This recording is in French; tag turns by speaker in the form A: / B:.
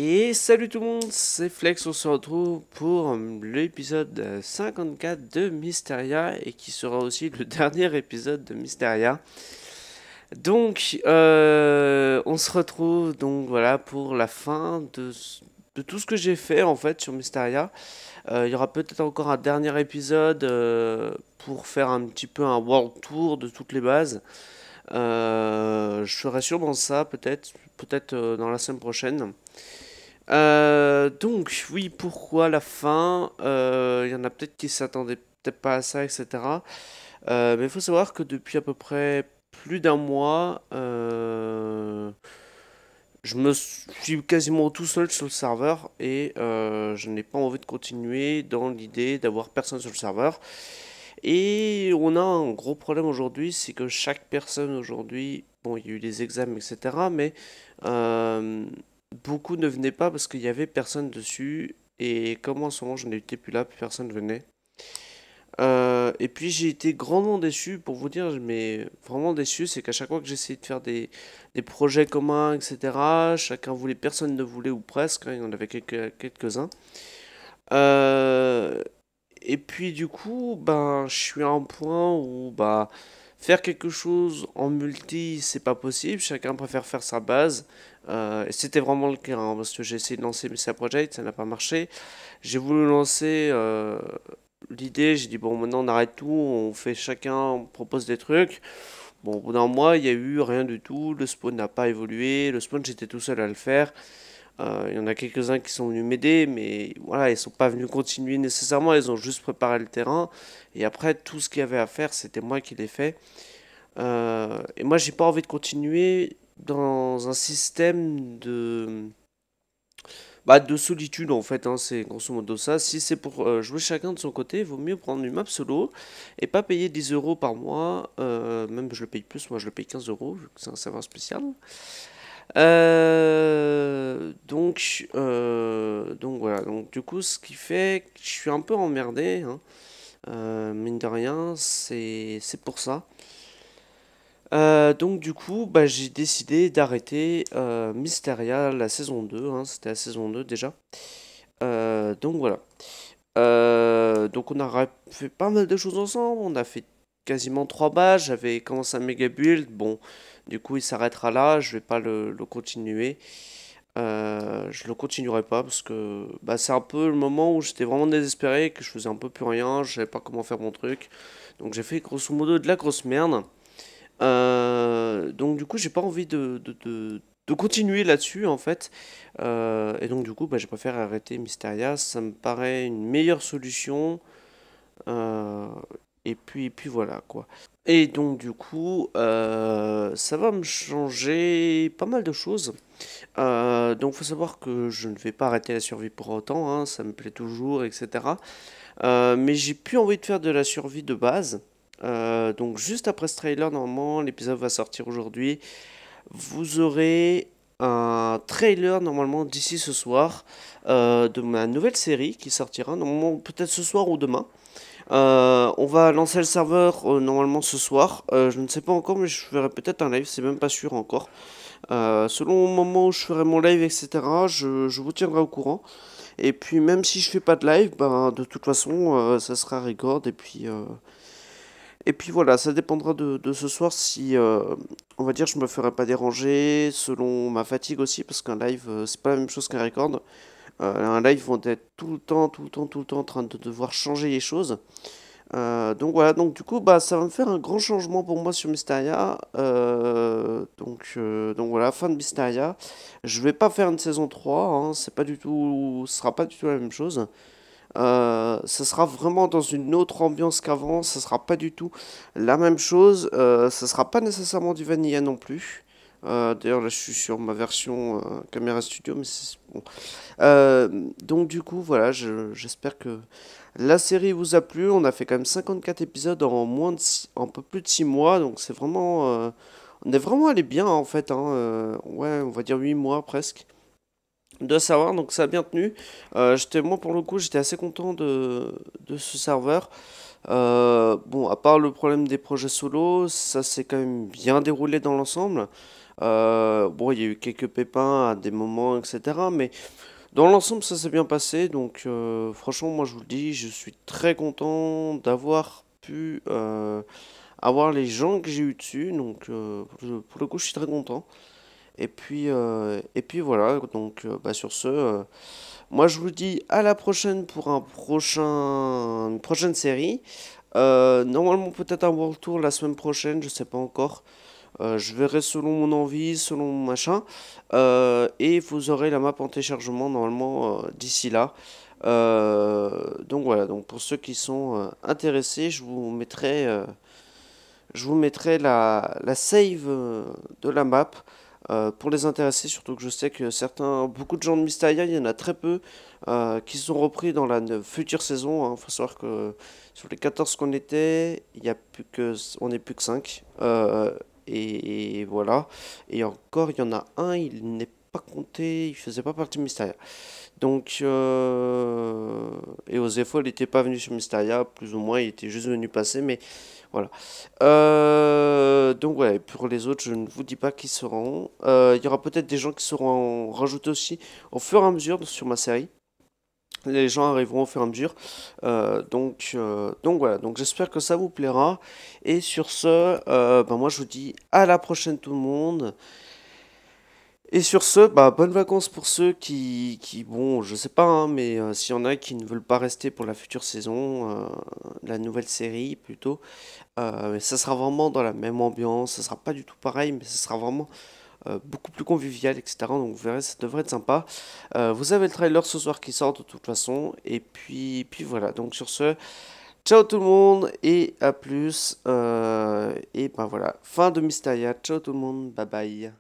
A: Et salut tout le monde, c'est Flex, on se retrouve pour l'épisode 54 de Mysteria et qui sera aussi le dernier épisode de Mysteria. Donc, on se retrouve donc voilà pour la fin de tout ce que j'ai fait en fait sur Mysteria. Il y aura peut-être encore un dernier épisode pour faire un petit peu un world tour de toutes les bases. Je ferai sûrement ça peut-être dans la semaine prochaine. Donc, oui, pourquoi la fin? Il y en a peut-être qui s'attendaient peut-être pas à ça, etc. Mais il faut savoir que depuis à peu près plus d'un mois, je me suis quasiment tout seul sur le serveur et je n'ai pas envie de continuer dans l'idée d'avoir personne sur le serveur. Et on a un gros problème aujourd'hui, c'est que chaque personne aujourd'hui, bon, il y a eu des examens, etc., mais euh, beaucoup ne venaient pas parce qu'il y avait personne dessus. Et comme en ce moment je n'étais plus là, plus personne venait. Et puis j'ai été grandement déçu, pour vous dire, mais vraiment déçu, c'est qu'à chaque fois que j'essayais de faire des projets communs, etc., chacun voulait, personne ne voulait, ou presque, hein, il y en avait quelques-uns. Euh, et puis du coup, ben, je suis à un point où bah, faire quelque chose en multi, c'est pas possible. Chacun préfère faire sa base. Et c'était vraiment le cas, hein, parce que j'ai essayé de lancer Mesa Project, ça n'a pas marché. J'ai voulu lancer l'idée, j'ai dit bon, maintenant on arrête tout, on fait chacun, on propose des trucs. Bon, au bout d'un mois, il y a eu rien du tout, le spawn n'a pas évolué, le spawn j'étais tout seul à le faire. Il y en a quelques-uns qui sont venus m'aider, mais voilà, ils sont pas venus continuer nécessairement, ils ont juste préparé le terrain. Et après, tout ce qu'il y avait à faire, c'était moi qui l'ai fait. Et moi, j'ai pas envie de continuer dans un système de solitude, en fait, hein, c'est grosso modo ça. Si c'est pour jouer chacun de son côté, il vaut mieux prendre une map solo et pas payer 10 euros par mois. Même je le paye plus, moi je le paye 15 euros, vu que c'est un serveur spécial. Donc voilà, donc du coup ce qui fait que je suis un peu emmerdé, hein. Mine de rien, c'est pour ça. Donc du coup, bah, j'ai décidé d'arrêter Mysteria la saison 2, hein, c'était la saison 2 déjà. Donc voilà. Donc on a fait pas mal de choses ensemble, on a fait quasiment 3 bases, j'avais commencé un méga build, bon, du coup il s'arrêtera là, je vais pas le continuer. Je le continuerai pas parce que bah, c'est un peu le moment où j'étais vraiment désespéré, que je faisais un peu plus rien, je savais pas comment faire mon truc. Donc j'ai fait grosso modo de la grosse merde. Donc du coup j'ai pas envie de continuer là-dessus en fait. Et donc du coup bah, j'ai préféré arrêter Mysteria, ça me paraît une meilleure solution. Euh, et puis voilà quoi. Et donc du coup ça va me changer pas mal de choses. Donc faut savoir que je ne vais pas arrêter la survie pour autant, hein, ça me plaît toujours, etc. Mais j'ai plus envie de faire de la survie de base. Donc juste après ce trailer, normalement, l'épisode va sortir aujourd'hui. Vous aurez un trailer normalement d'ici ce soir de ma nouvelle série qui sortira normalement peut-être ce soir ou demain. On va lancer le serveur normalement ce soir. Je ne sais pas encore, mais je ferai peut-être un live, c'est même pas sûr encore. Selon le moment où je ferai mon live, etc., je vous tiendrai au courant. Et puis même si je fais pas de live, ben, de toute façon, ça sera record. Et puis voilà, ça dépendra de ce soir si, on va dire, je me ferai pas déranger, selon ma fatigue aussi, parce qu'un live, c'est pas la même chose qu'un record. Un live, vont être tout le temps, tout le temps, tout le temps en train de devoir changer les choses. Donc voilà, donc du coup, bah, ça va me faire un grand changement pour moi sur Mysteria. Donc voilà, fin de Mysteria. Je vais pas faire une saison 3, hein, c'est pas du tout, ce sera pas du tout la même chose. Ça sera vraiment dans une autre ambiance qu'avant, ça sera pas du tout la même chose. Ça sera pas nécessairement du Vanilla non plus. D'ailleurs, là, je suis sur ma version caméra studio, mais c'est bon. Donc du coup, voilà, j'espère que la série vous a plu. On a fait quand même 54 épisodes en un peu plus de 6 mois, donc c'est vraiment, on est vraiment allé bien en fait, hein, ouais, on va dire 8 mois presque de savoir, donc ça a bien tenu. Moi pour le coup, j'étais assez content de ce serveur. Bon, à part le problème des projets solo, ça s'est quand même bien déroulé dans l'ensemble. Bon, il y a eu quelques pépins à des moments, etc. Mais dans l'ensemble, ça s'est bien passé. Donc, franchement, moi, je vous le dis, je suis très content d'avoir pu avoir les gens que j'ai eu dessus. Donc, pour le coup, je suis très content. Et puis voilà. Donc, bah, sur ce, moi, je vous dis à la prochaine pour une prochaine série. Normalement, peut-être un World Tour la semaine prochaine, je sais pas encore. Je verrai selon mon envie, selon mon machin. Et vous aurez la map en téléchargement normalement d'ici là. Donc voilà, donc pour ceux qui sont intéressés, je vous mettrai la save de la map pour les intéresser, surtout que je sais que beaucoup de gens de Mysteria, il y en a très peu qui sont repris dans la future saison. Il faut savoir que sur les 14 qu'on était, on n'est plus que 5. Et voilà. Et encore, il y en a un, il n'est pas compté, il faisait pas partie de Mysteria. Donc, et Osefo, il n'était pas venu sur Mysteria, plus ou moins, il était juste venu passer, mais voilà. Donc, ouais, pour les autres, je ne vous dis pas qui seront. Il y aura peut-être des gens qui seront rajoutés aussi au fur et à mesure sur ma série. Les gens arriveront au fur et à mesure. Donc voilà, donc j'espère que ça vous plaira. Et sur ce, ben moi je vous dis à la prochaine tout le monde. Et sur ce, bah, bonnes vacances pour ceux bon, je sais pas, hein, mais s'il y en a qui ne veulent pas rester pour la future saison, la nouvelle série plutôt, mais ça sera vraiment dans la même ambiance, ça sera pas du tout pareil, mais ça sera vraiment beaucoup plus convivial, etc. Donc vous verrez, ça devrait être sympa. Vous avez le trailer ce soir qui sort de toute façon, et puis voilà. Donc sur ce, ciao tout le monde et à plus. Et ben voilà, fin de Mysteria. Ciao tout le monde, bye bye.